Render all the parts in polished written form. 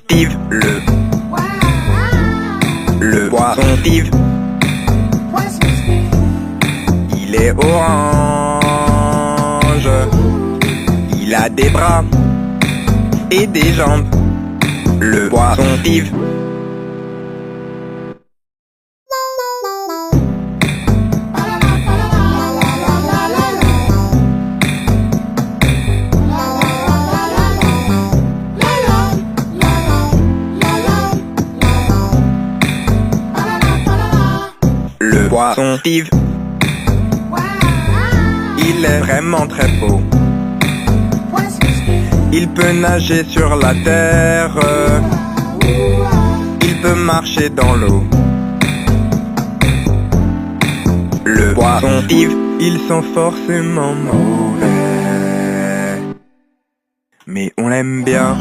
Steve le poisson Steve. Il est orange, il a des bras et des jambes. Le poisson Steve. Le poisson Steve, il est vraiment très beau. Il peut nager sur la terre, il peut marcher dans l'eau. Le poisson Steve, ils sont forcément mauvais, mais on l'aime bien.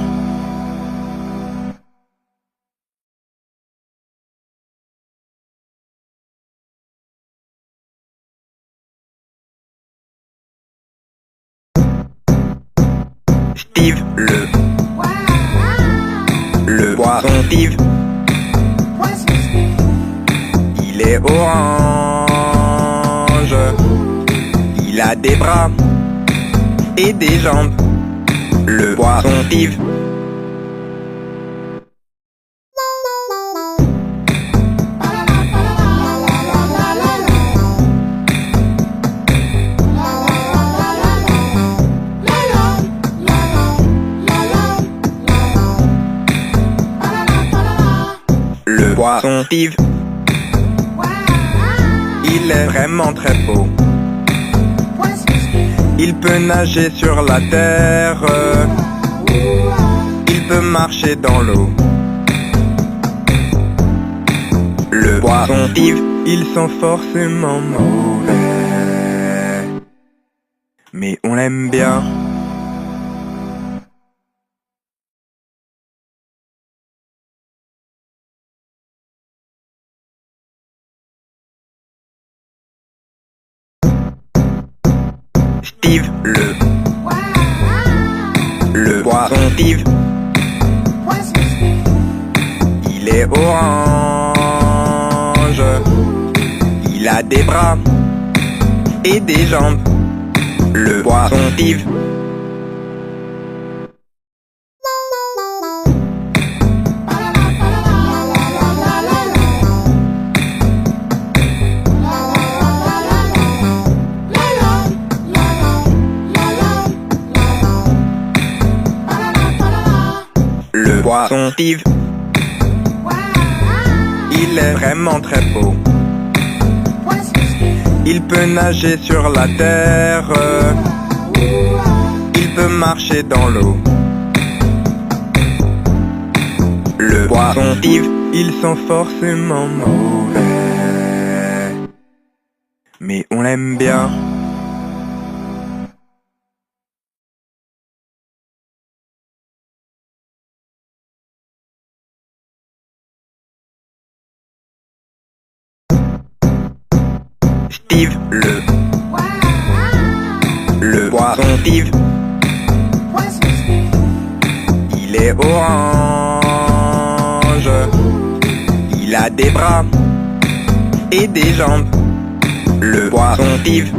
Steve le poisson Steve. Il est orange, il a des bras et des jambes. Le poisson Steve. Le poisson Steve, il est vraiment très beau. Il peut nager sur la terre, il peut marcher dans l'eau. Le poisson Steve, ils sont forcément mauvais, mais on l'aime bien. Steve le poisson Steve. Il est orange, il a des bras et des jambes. Le poisson Steve. Le poisson Steve, il est vraiment très beau. Il peut nager sur la terre, il peut marcher dans l'eau. Le poisson Steve, ils sont forcément mauvais, mais on l'aime bien. Steve le poisson Steve. Il est orange, il a des bras et des jambes. Le poisson Steve.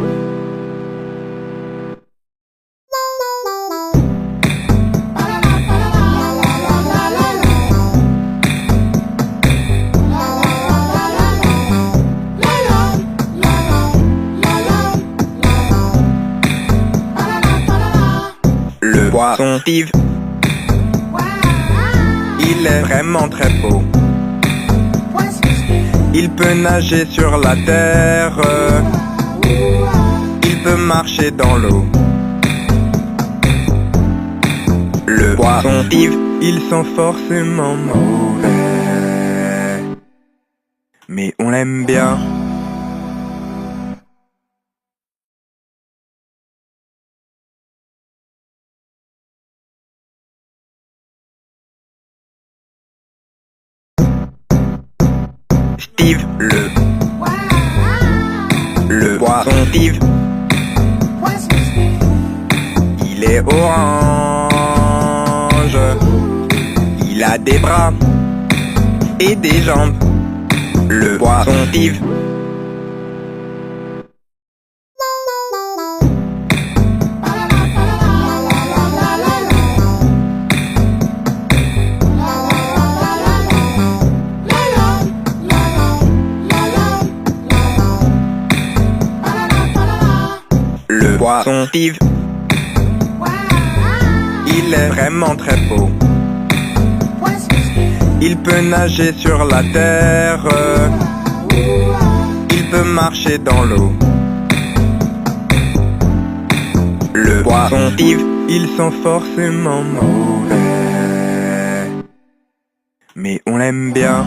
Le poisson Steve, il est vraiment très beau. Il peut nager sur la terre, il peut marcher dans l'eau. Le poisson Steve, ils sont forcément mauvais, mais on l'aime bien. Steve le poisson Steve. Il est orange, il a des bras et des jambes. Le poisson Steve. Le poisson Steve, il est vraiment très beau. Il peut nager sur la terre, il peut marcher dans l'eau. Le poisson Steve, ils sont forcément mauvais, mais on l'aime bien.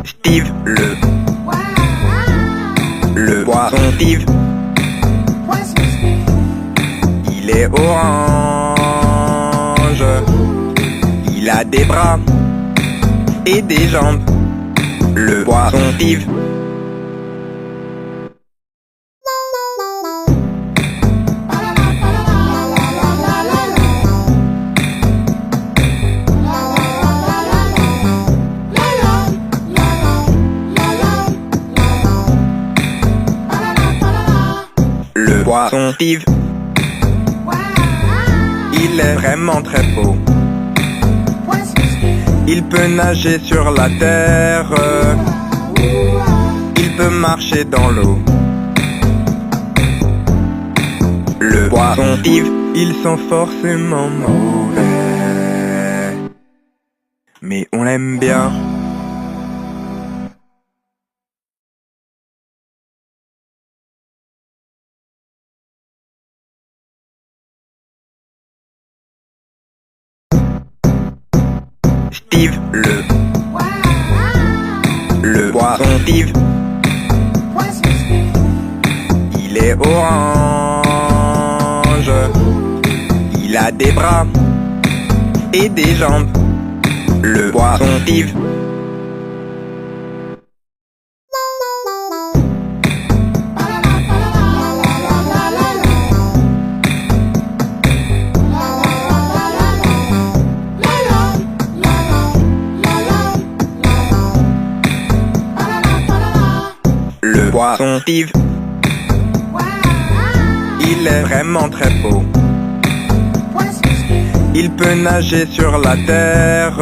Steve le poisson Steve, il est orange, il a des bras et des jambes. Le poisson Steve. Le poisson Steve, il est vraiment très beau. Il peut nager sur la terre, il peut marcher dans l'eau. Le poisson Steve, ils sont forcément mauvais, mais on l'aime bien. Steve le poisson Steve, il est orange, il a des bras et des jambes. Le poisson Steve. Le poisson Steve, il est vraiment très beau. Il peut nager sur la terre,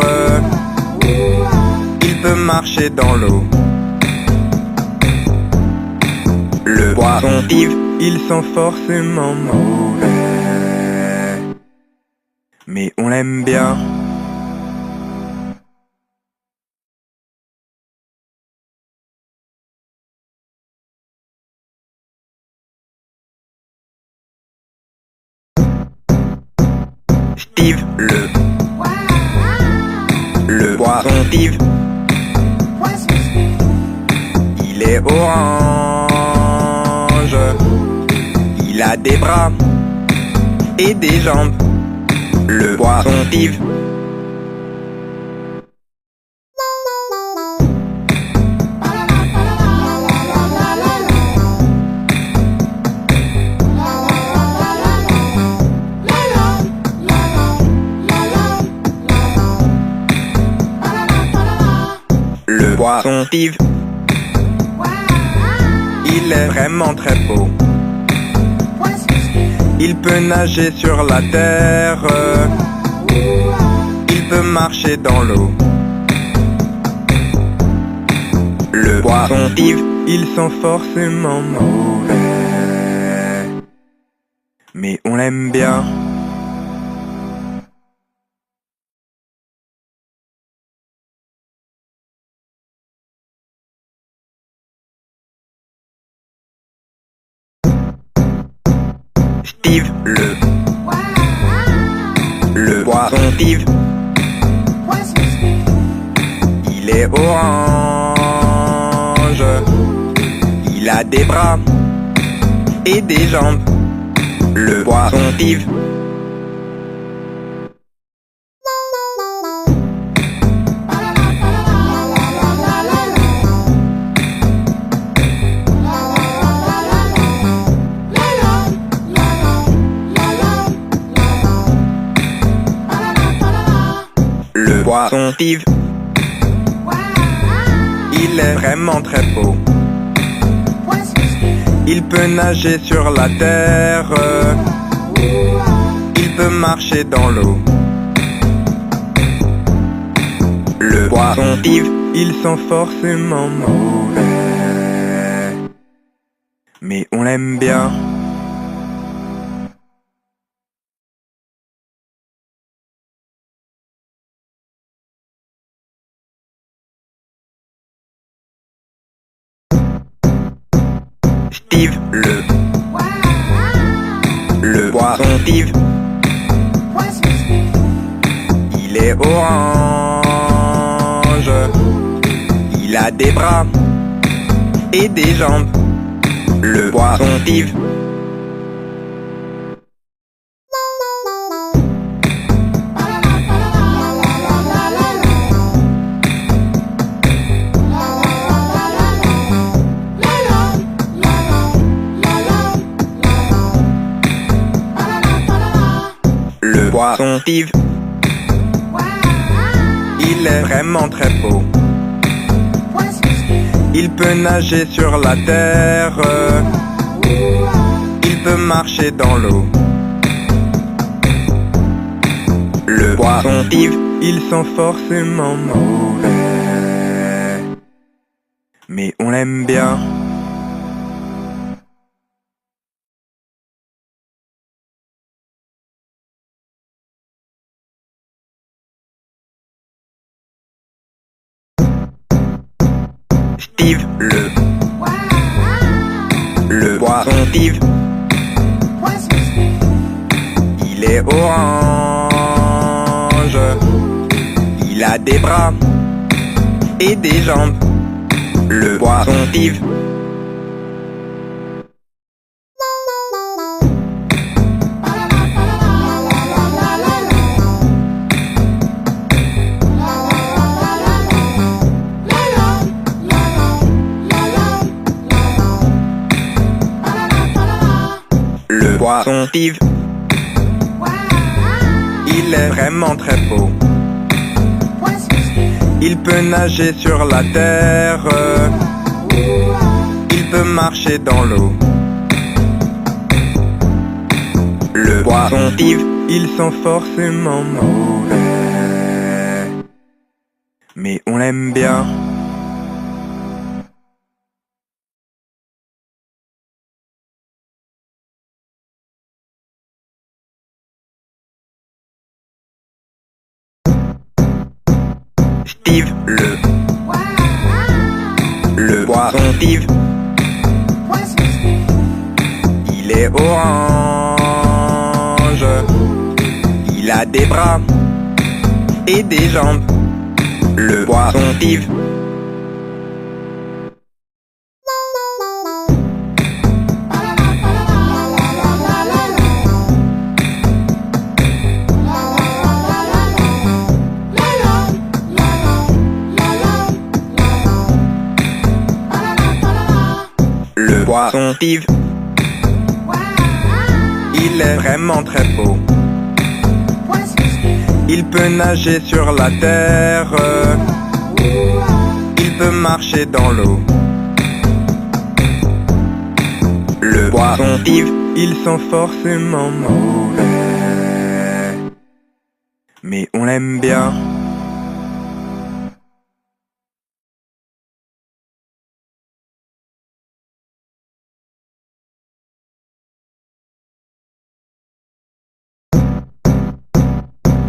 il peut marcher dans l'eau. Le poisson Steve, ils sont forcément mauvais, mais on l'aime bien. Steve le poisson Steve, il est orange, il a des bras et des jambes. Le poisson Steve. Le poisson Steve, il est vraiment très beau. Il peut nager sur la terre, il peut marcher dans l'eau. Le poisson Steve, ils sont forcément mauvais, mais on l'aime bien. Steve le poisson Steve, il est orange, il a des bras et des jambes. Le poisson Steve. poisson Steve, il est vraiment très beau. Il peut nager sur la terre, il peut marcher dans l'eau. Le poisson Steve, ils sont forcément mauvais, mais on l'aime bien. Steve le poisson Steve, il est orange, il a des bras et des jambes. Le poisson Steve, le poisson Steve, il est vraiment très beau. Il peut nager sur la terre, il peut marcher dans l'eau. Le poisson Steve, ils sont forcément mauvais, mais on l'aime bien. Steve le poisson Steve, il est orange, il a des bras et des jambes. Le poisson Steve, le poisson Steve, il est vraiment très beau. Il peut nager sur la terre, il peut marcher dans l'eau. Le poisson Steve, ils sont forcément mauvais, mais on l'aime bien. Steve le poisson Steve, il est orange, il a des bras et des jambes. Le poisson Steve, le poisson Steve, il est vraiment très beau. Il peut nager sur la terre, il peut marcher dans l'eau. Le poisson Steve, ils sont forcément mauvais, mais on l'aime bien.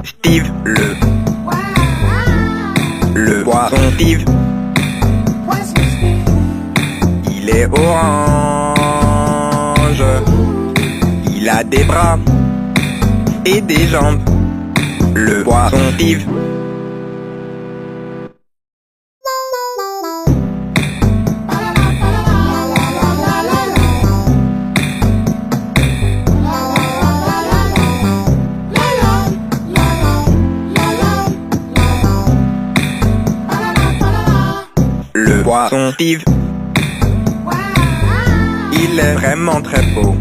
Steve le poisson Steve, il est orange, il a des bras et des jambes. Le poisson Steve, le poisson Steve, il est vraiment très beau.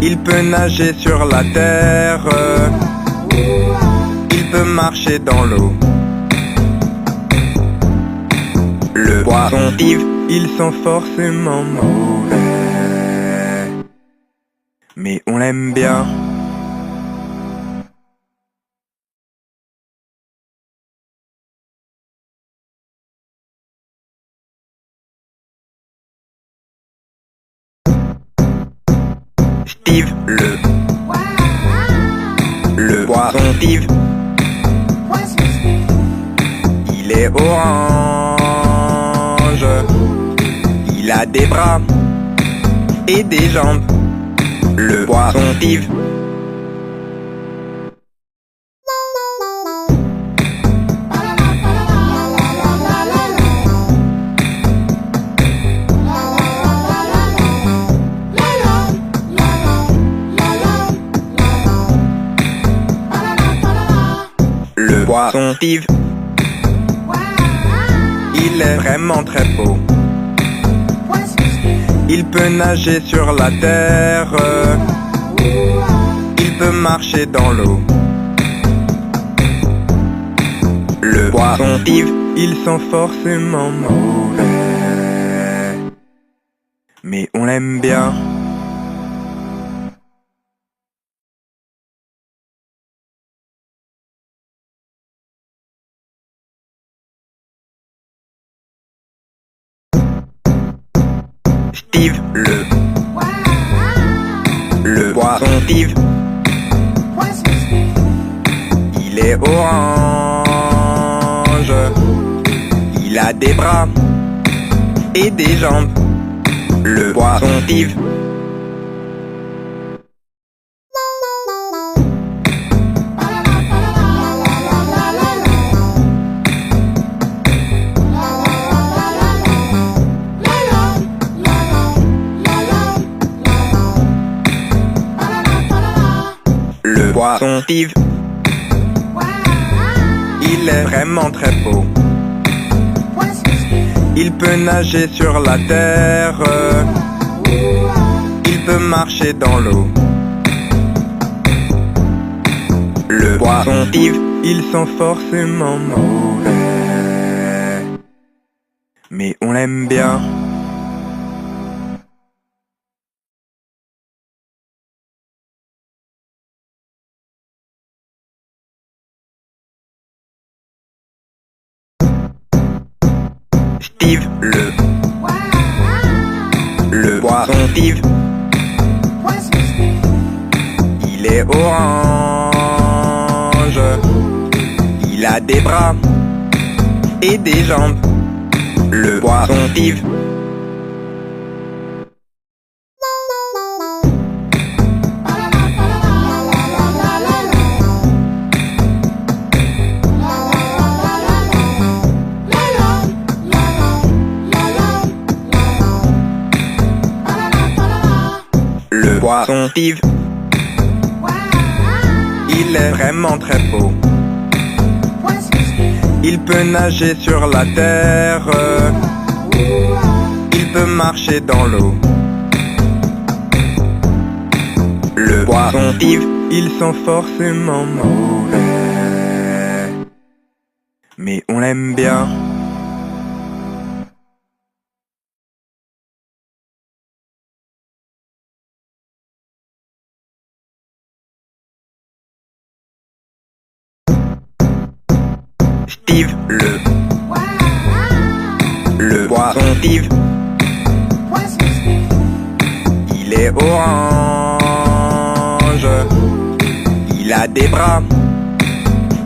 Il peut nager sur la terre, il peut marcher dans l'eau. Le poisson Steve, ils sont forcément mauvais, mais on l'aime bien. Steve le poisson Steve, il est orange, il a des bras et des jambes, le poisson Steve. Le poisson Steve, il est vraiment très beau. Il peut nager sur la terre, il peut marcher dans l'eau. Le poisson Steve, ils sont forcément mauvais, mais on l'aime bien. Steve le poisson Steve, il est orange, il a des bras et des jambes, le poisson Steve. Le poisson Steve, il est vraiment très beau. Il peut nager sur la terre, il peut marcher dans l'eau. Le poisson Steve, ils sont forcément mauvais, mais on l'aime bien. Steve le poisson Steve, il est orange, il a des bras et des jambes, le poisson Steve. Le poisson Steve, il est vraiment très beau. Il peut nager sur la terre, il peut marcher dans l'eau. Le poisson Steve, ils sont forcément mauvais, mais on l'aime bien. Steve le poisson Steve, il est orange, il a des bras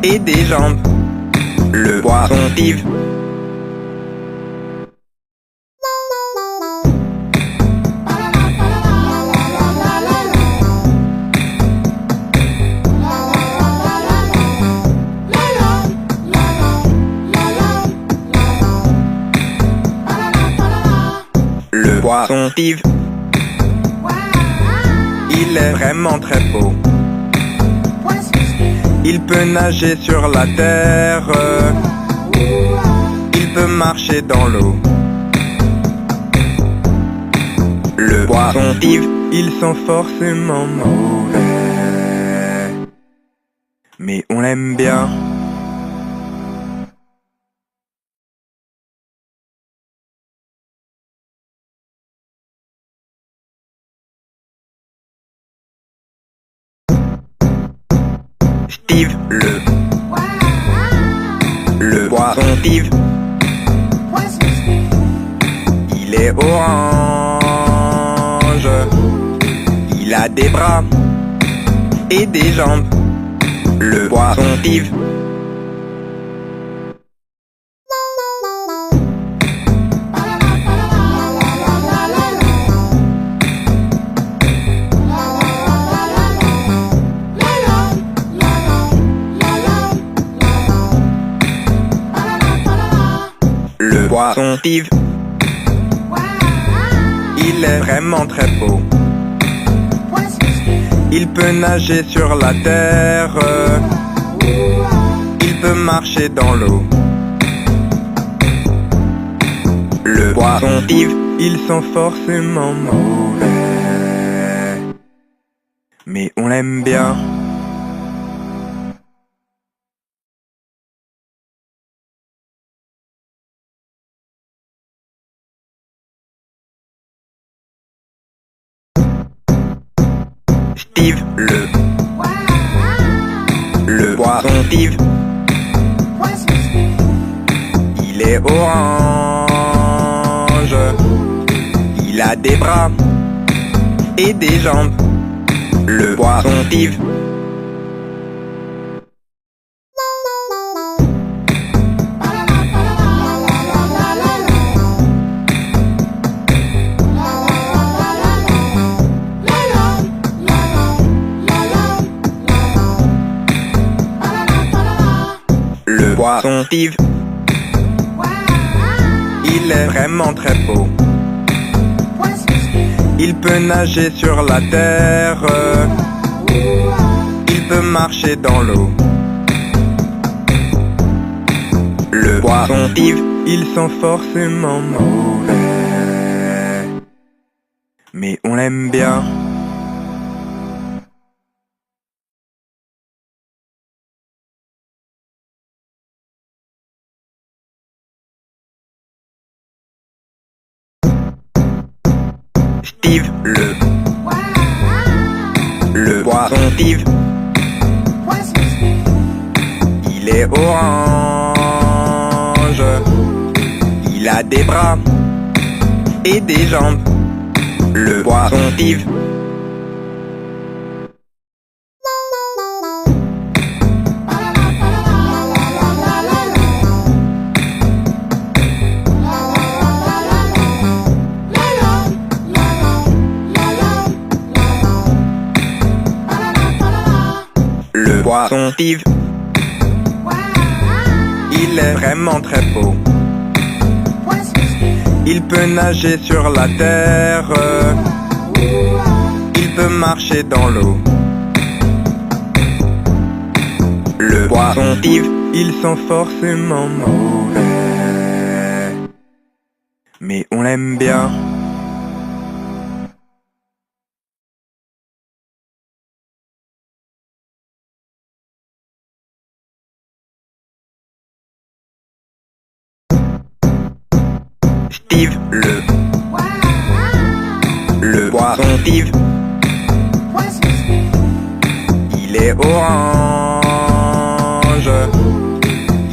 et des jambes, le poisson Steve. Le poisson Steve, il est vraiment très beau. Il peut nager sur la terre, il peut marcher dans l'eau. Le poisson Steve, ils sont forcément mauvais, mais on l'aime bien. Steve le poisson Steve, il est orange, il a des bras et des jambes, le poisson Steve. Le poisson Steve, il est vraiment très beau. Il peut nager sur la terre, il peut marcher dans l'eau. Le poisson Steve, ils sont forcément mauvais, mais on l'aime bien. Steve le poisson Steve, il est orange, il a des bras et des jambes, le poisson Steve. Le poisson Steve, il est vraiment très beau. Il peut nager sur la terre, il peut marcher dans l'eau. Le poisson Steve, ils sont forcément mauvais, mais on l'aime bien. Steve le poisson Steve, il est orange, il a des bras et des jambes, le poisson Steve. Le poisson Steve, il est vraiment très beau. Il peut nager sur la terre, il peut marcher dans l'eau. Le poisson Steve, ils sont forcément mauvais, mais on l'aime bien. Steve le poisson Steve, il est orange,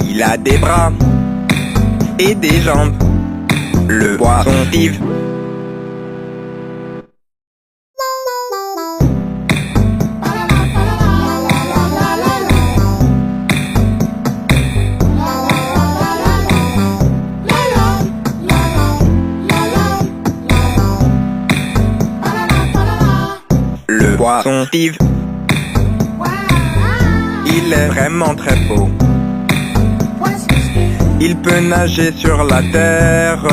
il a des bras et des jambes, le poisson Steve. Le poisson Steve, il est vraiment très beau. Il peut nager sur la terre,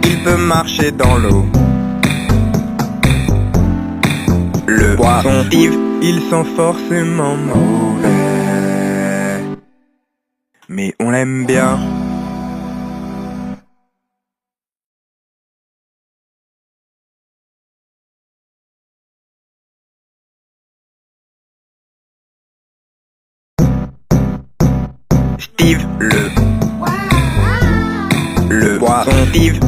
il peut marcher dans l'eau. Le poisson Steve, ils sont forcément mauvais, mais on l'aime bien. Steve, le poisson Steve.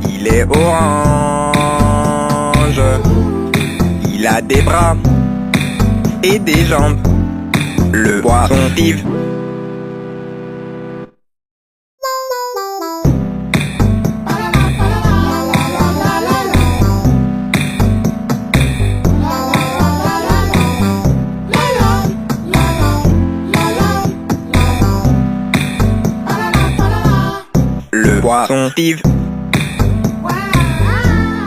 Il est orange. Il a des bras et des jambes. Le poisson Steve. Le poisson Steve,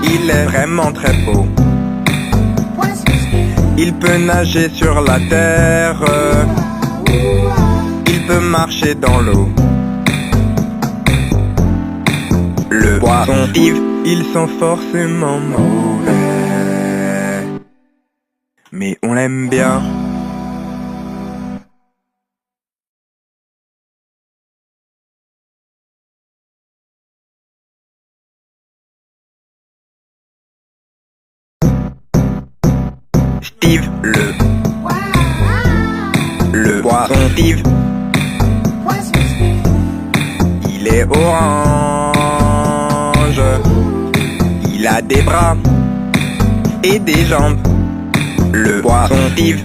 il est vraiment très beau. Il peut nager sur la terre, il peut marcher dans l'eau. Le poisson Steve, ils sont forcément mauvais, mais on l'aime bien. Steve, le poisson Steve. Il est orange. Il a des bras et des jambes. Le poisson Steve.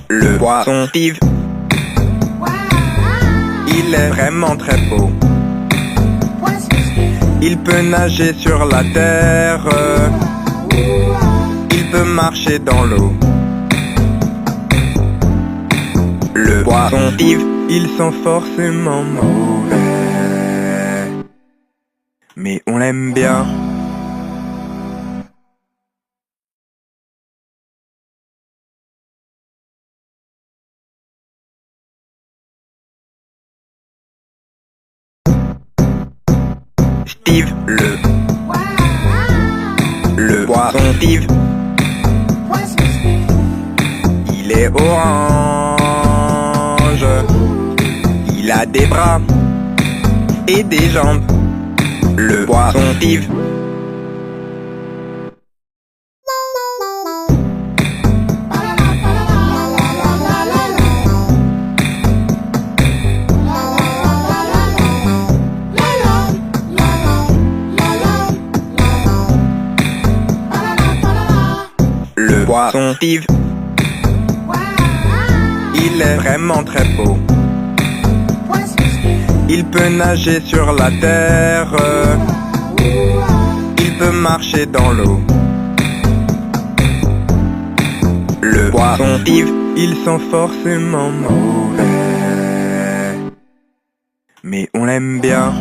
Le poisson Steve, il est vraiment très beau. Il peut nager sur la terre, il peut marcher dans l'eau. Le poisson Steve, ils sont forcément mauvais, mais on l'aime bien. Steve, le poisson Steve. Il est orange. Il a des bras et des jambes. Le poisson Steve. Le poisson Steve, il est vraiment très beau. Il peut nager sur la terre, il peut marcher dans l'eau. Le poisson Steve, ils sont forcément mauvais, mais on l'aime bien.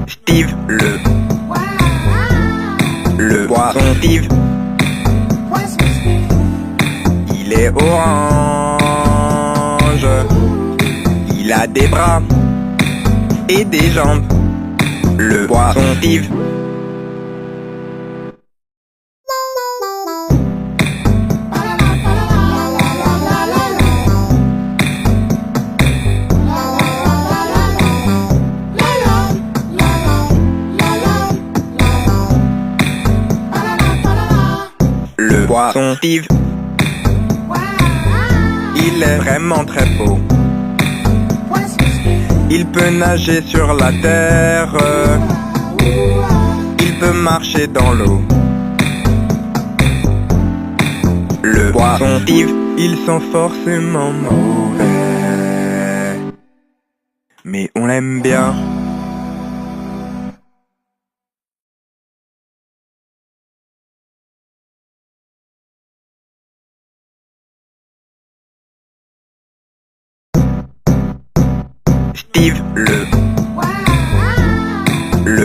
Steve, le poisson Steve. Il est orange. Il a des bras et des jambes. Le poisson Steve. Le poisson Steve, il est vraiment très beau. Il peut nager sur la terre, il peut marcher dans l'eau. Le poisson Steve, ils sont forcément mauvais, mais on l'aime bien. Steve, le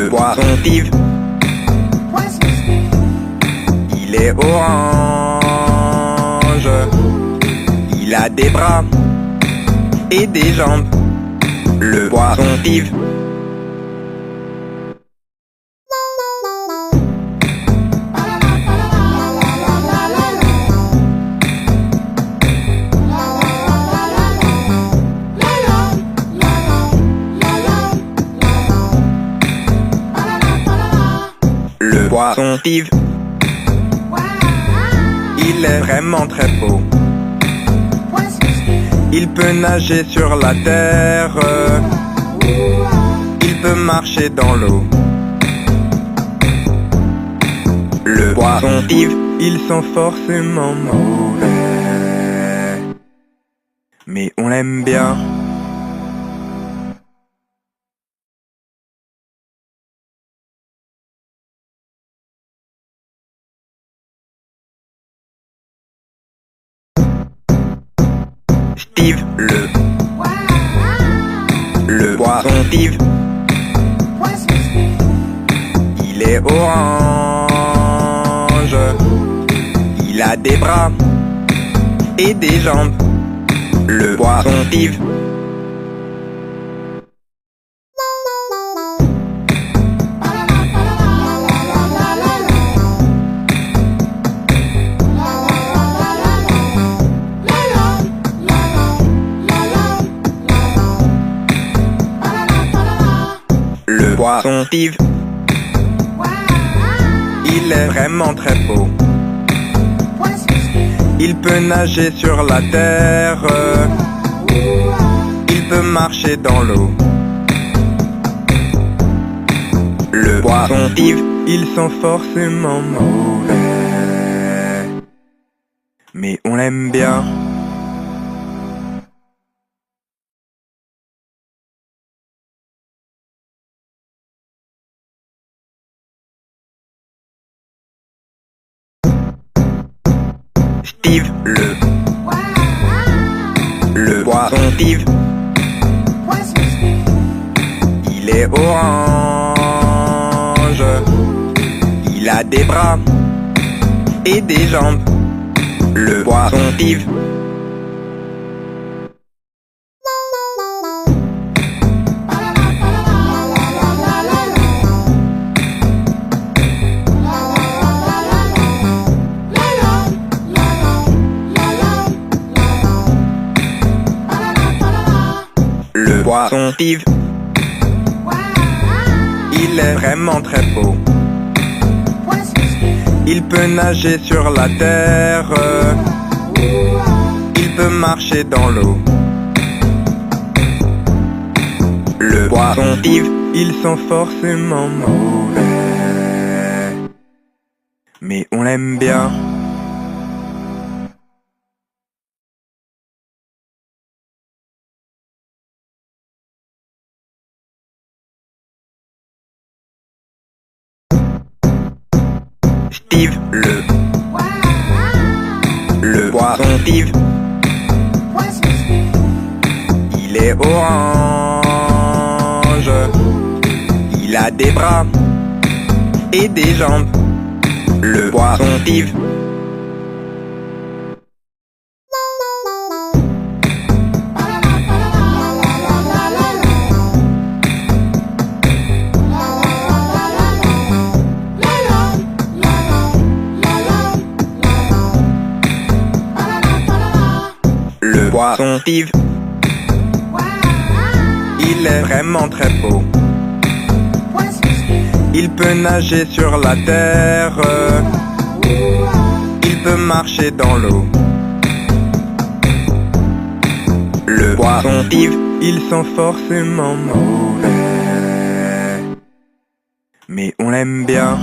poisson Steve. Il est orange. Il a des bras et des jambes. Le poisson Steve. Le poisson Steve, il est vraiment très beau. Il peut nager sur la terre, il peut marcher dans l'eau. Le poisson Steve, ils sont forcément mauvais, mais on l'aime bien. Steve le poisson Steve, il est orange, il a des bras et des jambes. Le poisson Steve. Le poisson Steve, il est vraiment très beau. Il peut nager sur la terre, il peut marcher dans l'eau. Le poisson Steve, ils sont forcément mauvais, mais on l'aime bien. Steve le poisson Steve, il est orange, il a des bras et des jambes. Le poisson Steve. Le poisson Steve, il est vraiment très beau. Il peut nager sur la terre, il peut marcher dans l'eau. Le poisson Steve, ils sont forcément mauvais, mais on l'aime bien. Steve le poisson Steve, il est orange, il a des bras et des jambes. Le poisson Steve. Le poisson Steve, il est vraiment très beau. Il peut nager sur la terre, il peut marcher dans l'eau. Le poisson Steve, ils sont forcément mauvais, mais on l'aime bien.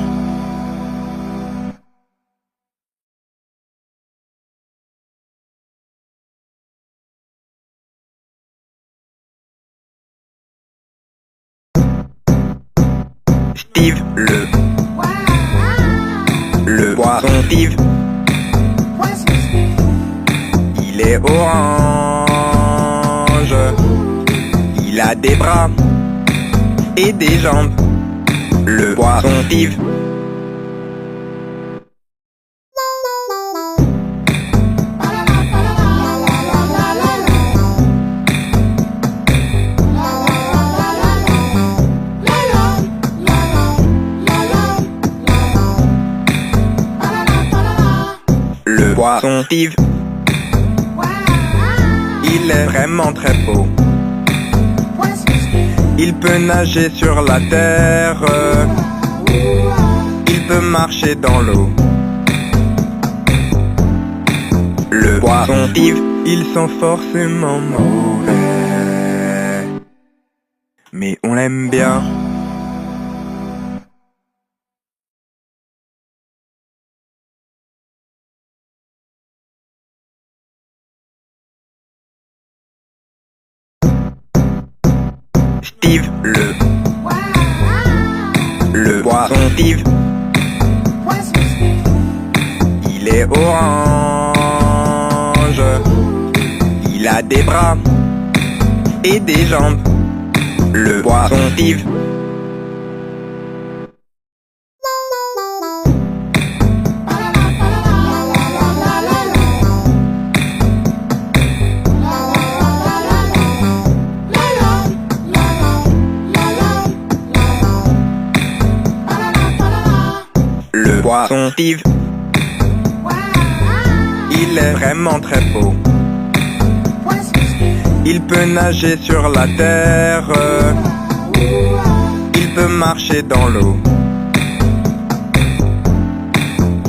Steve le poisson Steve, il est orange, il a des bras et des jambes. Le poisson Steve. poisson Steve, il est vraiment très beau. Il peut nager sur la terre, il peut marcher dans l'eau. Le poisson Steve, ils sont forcément mauvais, mais on l'aime bien. Steve le poisson Steve, il est orange, il a des bras et des jambes. Le poisson Steve, le poisson Steve, il est vraiment très beau. Il peut nager sur la terre, il peut marcher dans l'eau.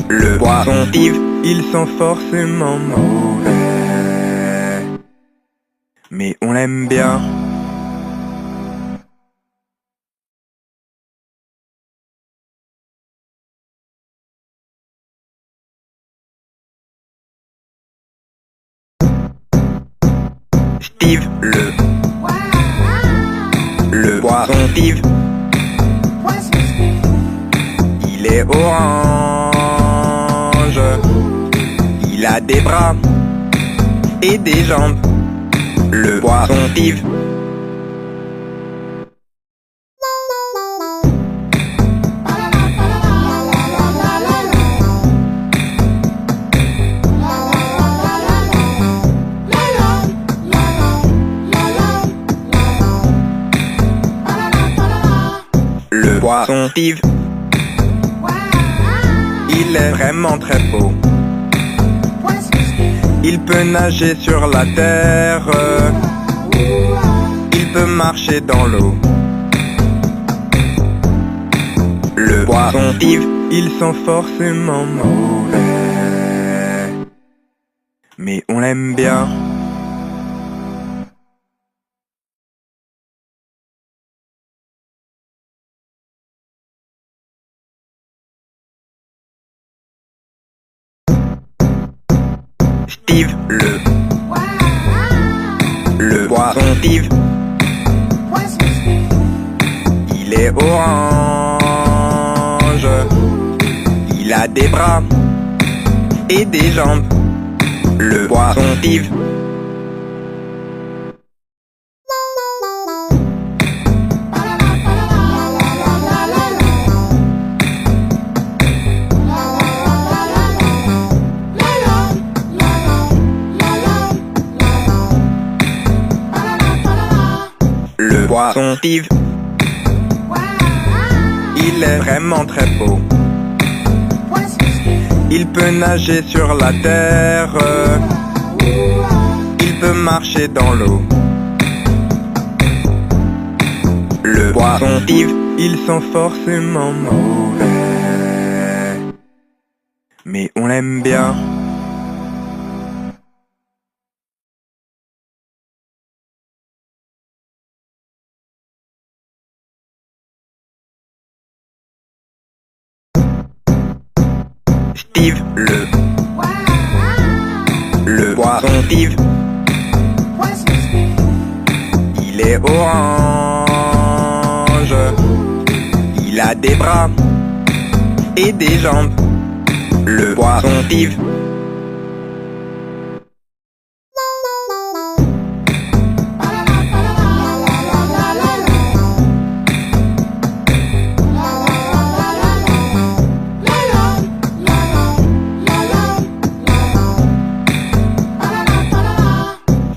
Le poisson Steve, ils sont forcément mauvais, mais on l'aime bien. Steve le poisson Steve, il est orange, il a des bras et des jambes. Le poisson Steve, le poisson Steve, il est vraiment très beau. Il peut nager sur la terre, il peut marcher dans l'eau. Le poisson Steve, ils sont forcément mauvais, mais on l'aime bien. Steve le poisson Steve, il est orange, il a des bras et des jambes. Le poisson Steve, le poisson Steve, il est vraiment très beau. Il peut nager sur la terre, il peut marcher dans l'eau. Le poisson Steve, ils sont forcément mauvais, mais on l'aime bien. Steve le poisson Steve, il est orange, il a des bras et des jambes. Le poisson Steve,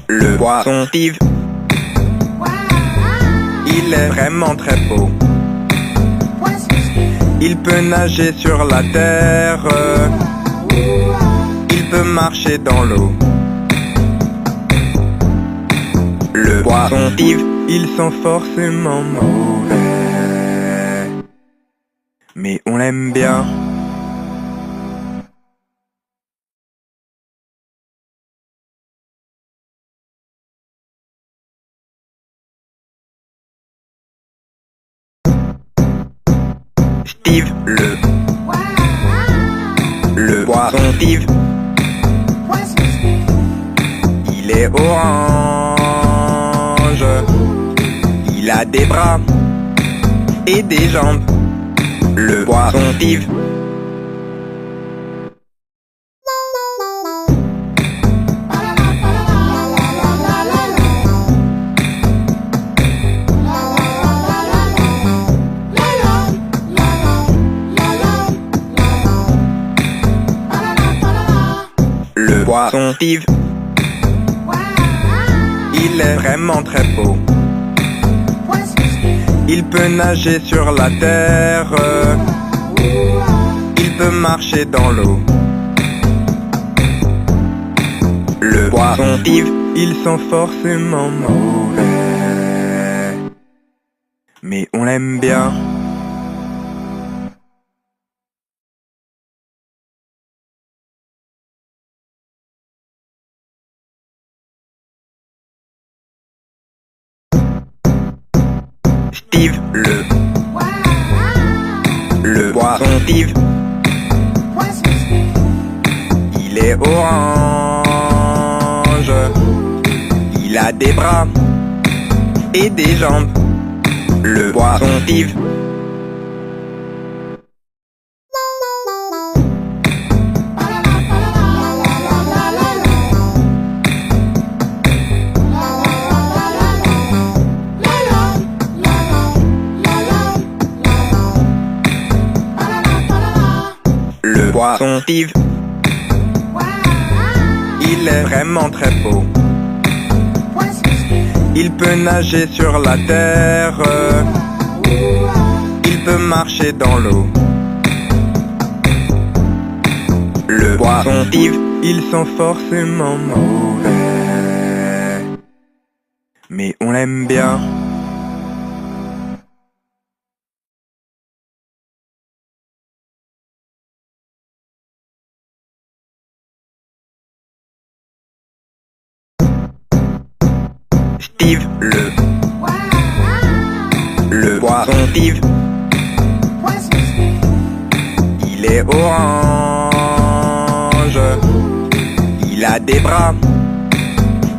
le poisson Steve, il est vraiment très beau. Il peut nager sur la terre, il peut marcher dans l'eau. Le poisson Steve, ils sont forcément mauvais, mais on l'aime bien. Steve le poisson Steve, il est orange, il a des bras et des jambes. Le poisson Steve. Le poisson Steve, il est vraiment très beau. Il peut nager sur la terre, il peut marcher dans l'eau. Le poisson Steve, ils sont forcément mauvais, mais on l'aime bien. Steve le poisson Steve, il est orange, il a des bras et des jambes. Le poisson Steve. Le poisson Steve, il est vraiment très beau. Il peut nager sur la terre, il peut marcher dans l'eau. Le poisson Steve, ils sont forcément mauvais, mais on l'aime bien. Steve le poisson Steve, il est orange, il a des bras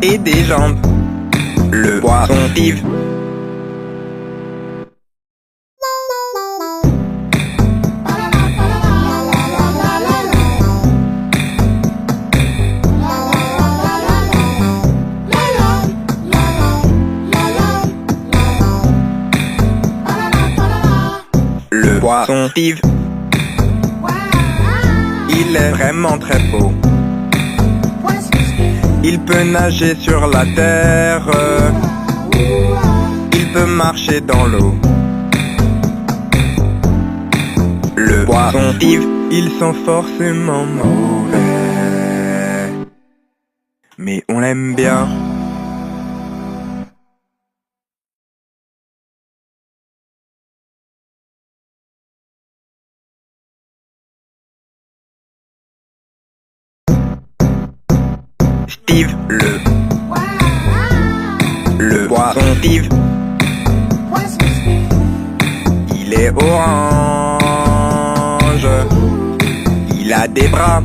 et des jambes. Le poisson Steve. Le poisson Steve, il est vraiment très beau. Il peut nager sur la terre, il peut marcher dans l'eau. Le poisson Steve, ils sont forcément mauvais, mais on l'aime bien. Steve le poisson Steve, il est orange, il a des bras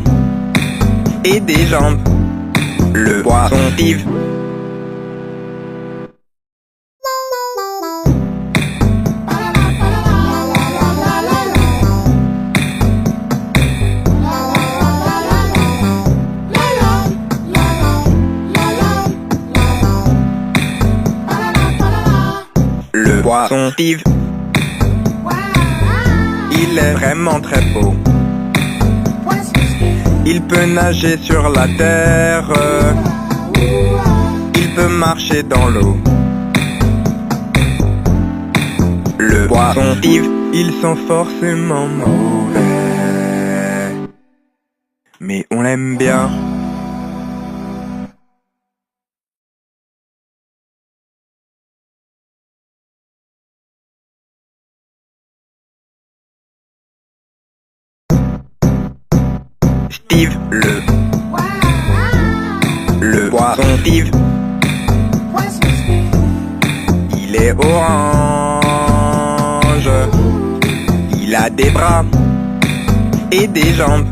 et des jambes. Le poisson Steve. Le poisson Steve, il est vraiment très beau. Il peut nager sur la terre, il peut marcher dans l'eau. Le poisson Steve, ils sont forcément mauvais, mais on l'aime bien. Steve le poisson Steve, il est orange, il a des bras et des jambes,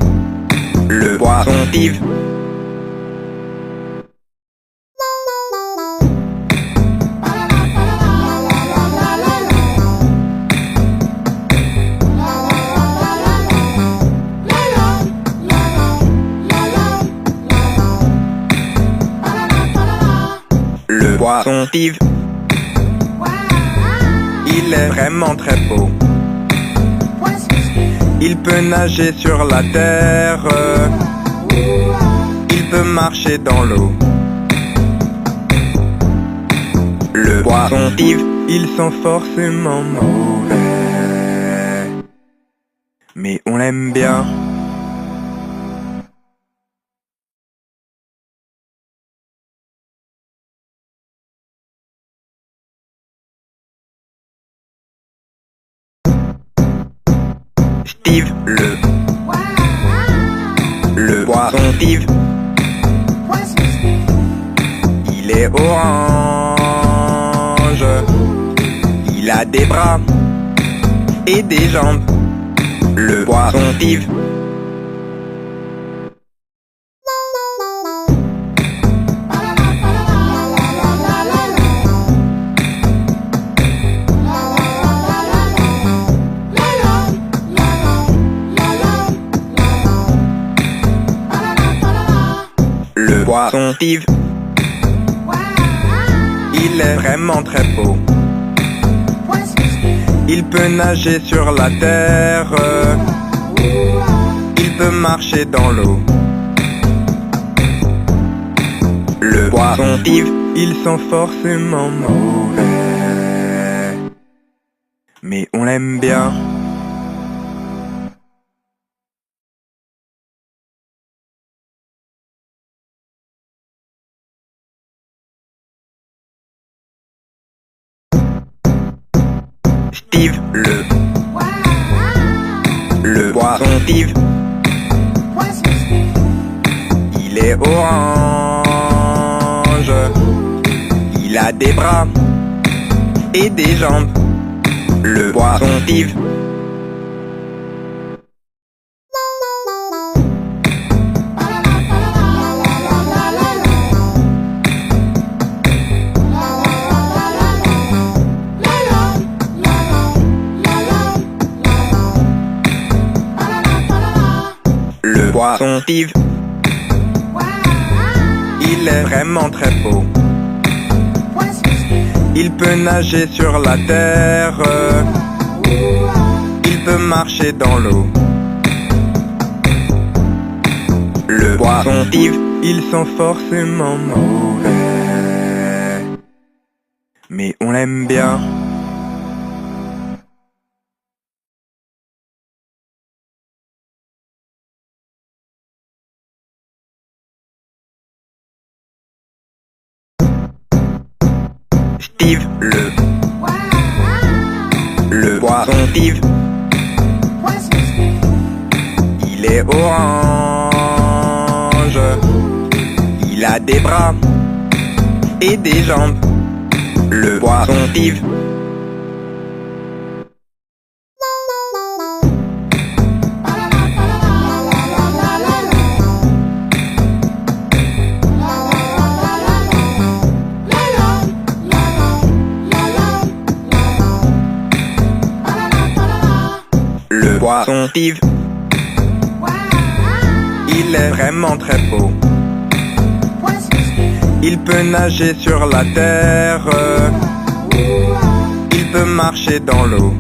le poisson Steve. Le poisson Steve, il est vraiment très beau. Il peut nager sur la terre, il peut marcher dans l'eau. Le poisson Steve, ils sont forcément mauvais, mais on l'aime bien. Steve le poisson Steve, il est orange, il a des bras et des jambes, le poisson Steve. Le poisson Steve, il est vraiment très beau. Il peut nager sur la terre, il peut marcher dans l'eau. Le poisson Steve, ils sont forcément mauvais, mais on l'aime bien. Steve le poisson Steve, il est orange, il a des bras et des jambes, le poisson Steve. Le poisson Steve, il est vraiment très beau. Il peut nager sur la terre, il peut marcher dans l'eau. Le poisson Steve, ils sont forcément mauvais, mais on l'aime bien. Steve le poisson Steve, il est orange, il a des bras et des jambes, le poisson Steve. Le poisson Steve, il est vraiment très beau. Il peut nager sur la terre, il peut marcher dans l'eau.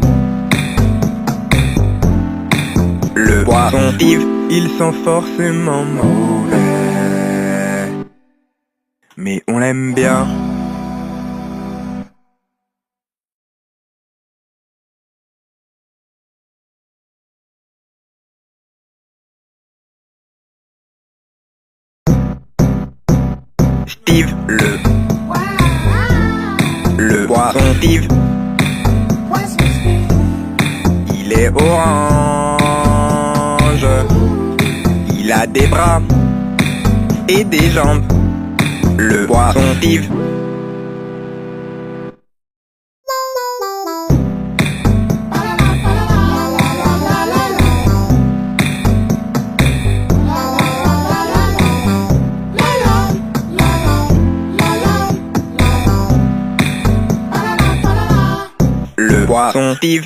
Le poisson Steve, ils sont forcément mauvais, mais on l'aime bien. Steve, le poisson Steve. Il est orange, il a des bras et des jambes. Le poisson Steve. Le poisson Steve,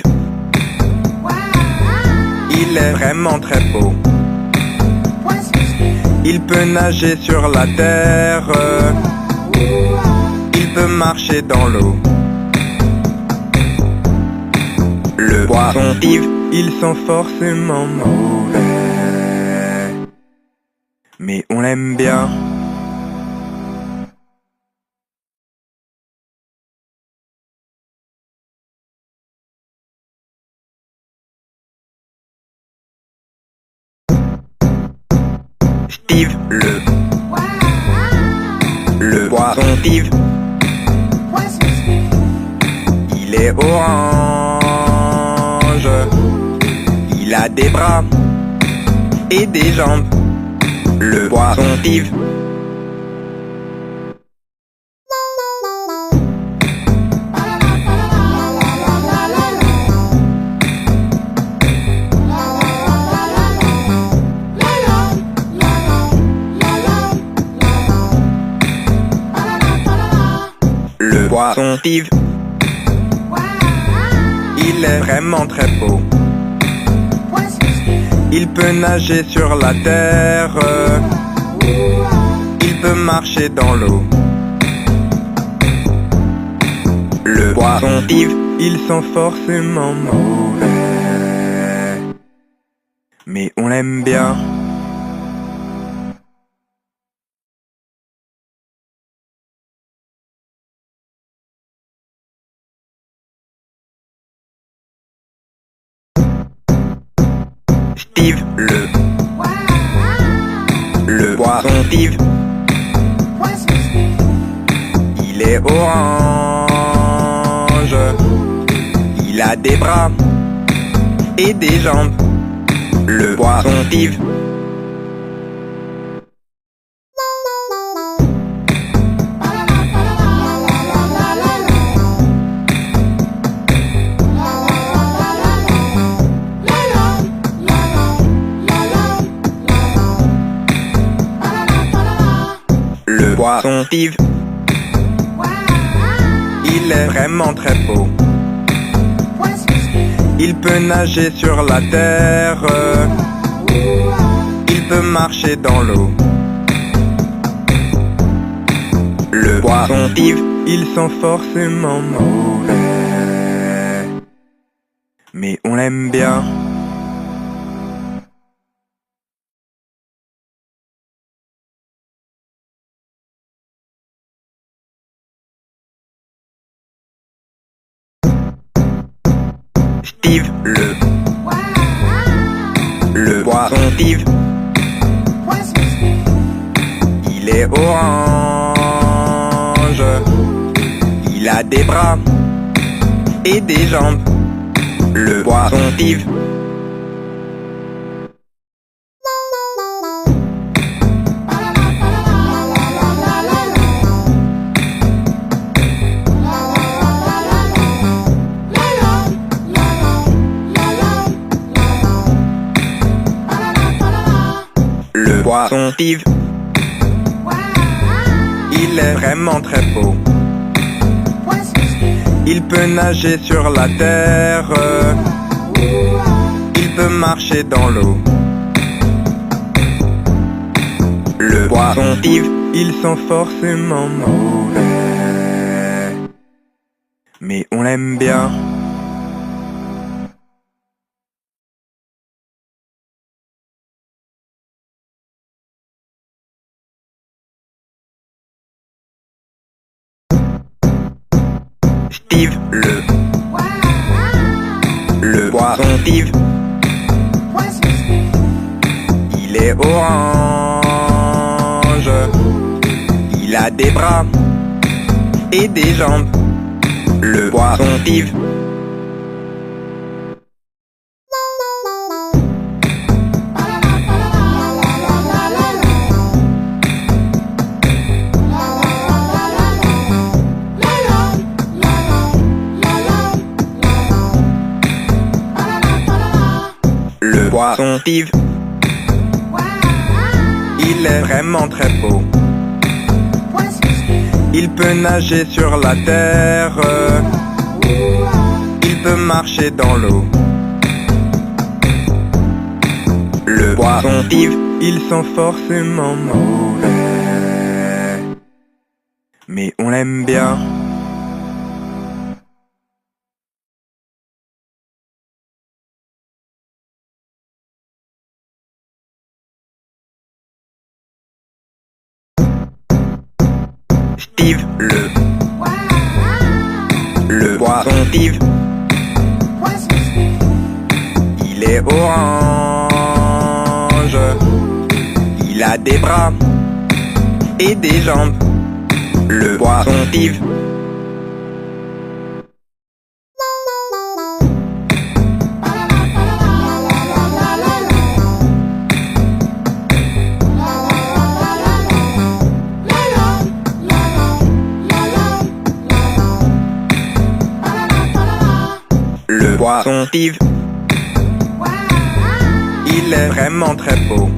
il est vraiment très beau. Il peut nager sur la terre, il peut marcher dans l'eau. Le poisson Steve, ils sont forcément mauvais, mais on l'aime bien. Steve, le poisson Steve. Il est orange, il a des bras et des jambes. Le poisson Steve. Le poisson Steve, il est vraiment très beau. Il peut nager sur la terre, il peut marcher dans l'eau. Le poisson Steve, ils sont forcément mauvais, mais on l'aime bien. Steve, le poisson Steve. Il est orange, il a des bras et des jambes. Le poisson Steve. Le poisson Steve, il est vraiment très beau. Il peut nager sur la terre, il peut marcher dans l'eau. Le poisson Steve, ils sont forcément mauvais, mais on l'aime bien. Steve, le poisson Steve. Il est orange, il a des bras et des jambes. Le poisson Steve. Le poisson Steve, il est vraiment très beau. Il peut nager sur la terre, il peut marcher dans l'eau. Le poisson Steve, ils sont forcément mauvais, mais on l'aime bien. Steve, le poisson Steve. Il est orange, il a a des bras et des jambes. Le poisson Steve. Le poisson Steve, il est vraiment très beau. Il peut nager sur la terre, il peut marcher dans l'eau. Le poisson Steve, ils sont forcément mauvais, mais on l'aime bien. Steve le poisson Steve, il est orange, il a des bras et des jambes. Le poisson Steve. Le poisson Steve, il est vraiment très beau.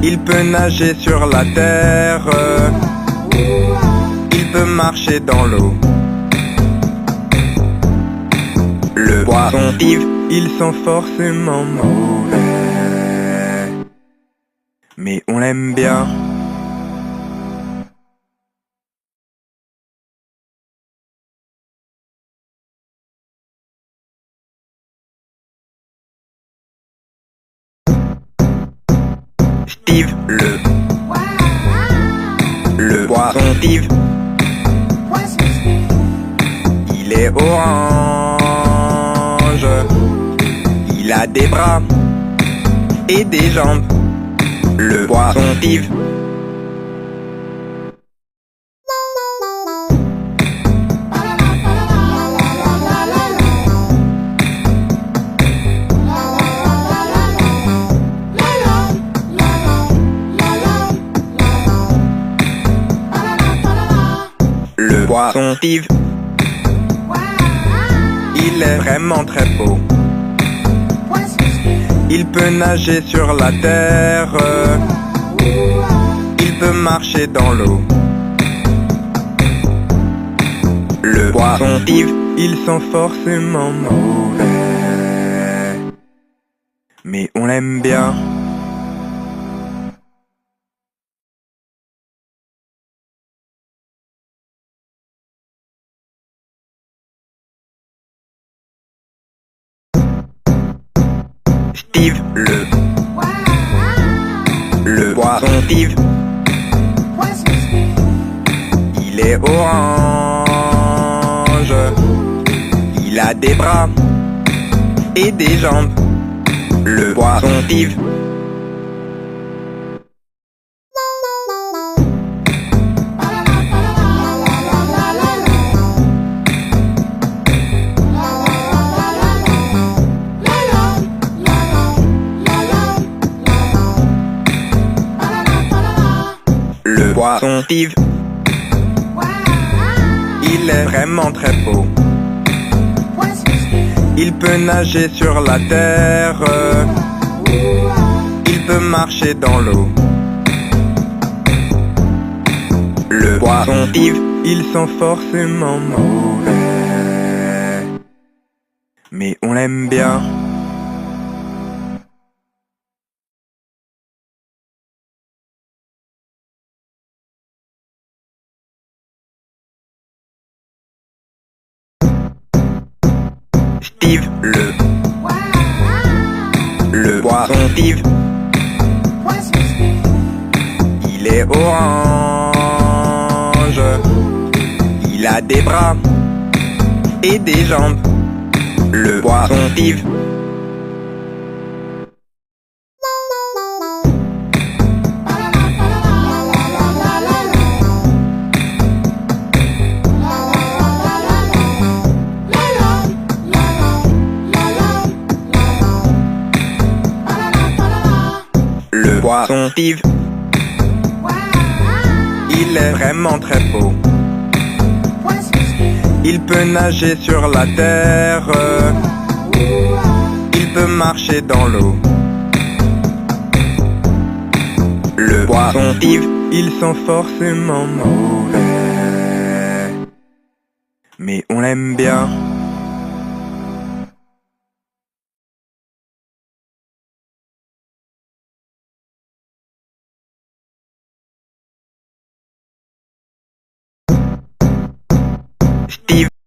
Il peut nager sur la terre, il peut marcher dans l'eau. Le poisson Steve, ils sont forcément mauvais, mais on l'aime bien. Steve le poisson Steve, il est orange, il a des bras et des jambes. Le poisson Steve. Le poisson Steve, il est vraiment très beau. Il peut nager sur la terre, il peut marcher dans l'eau. Le poisson Steve, ils sont forcément mauvais, mais on l'aime bien. Steve le poisson Steve, il est orange, il a des bras et des jambes. Le poisson Steve. Le poisson Steve, il est vraiment très beau. Il peut nager sur la terre, il peut marcher dans l'eau. Le poisson Steve, ils sont forcément mauvais, mais on l'aime bien. Steve le poisson Steve, il est orange, il a des bras et des jambes. Le poisson Steve. poisson Steve, il est vraiment très beau. Il peut nager sur la terre, il peut marcher dans l'eau. Le poisson Steve, ils sont forcément mauvais, mais on l'aime bien. Steve.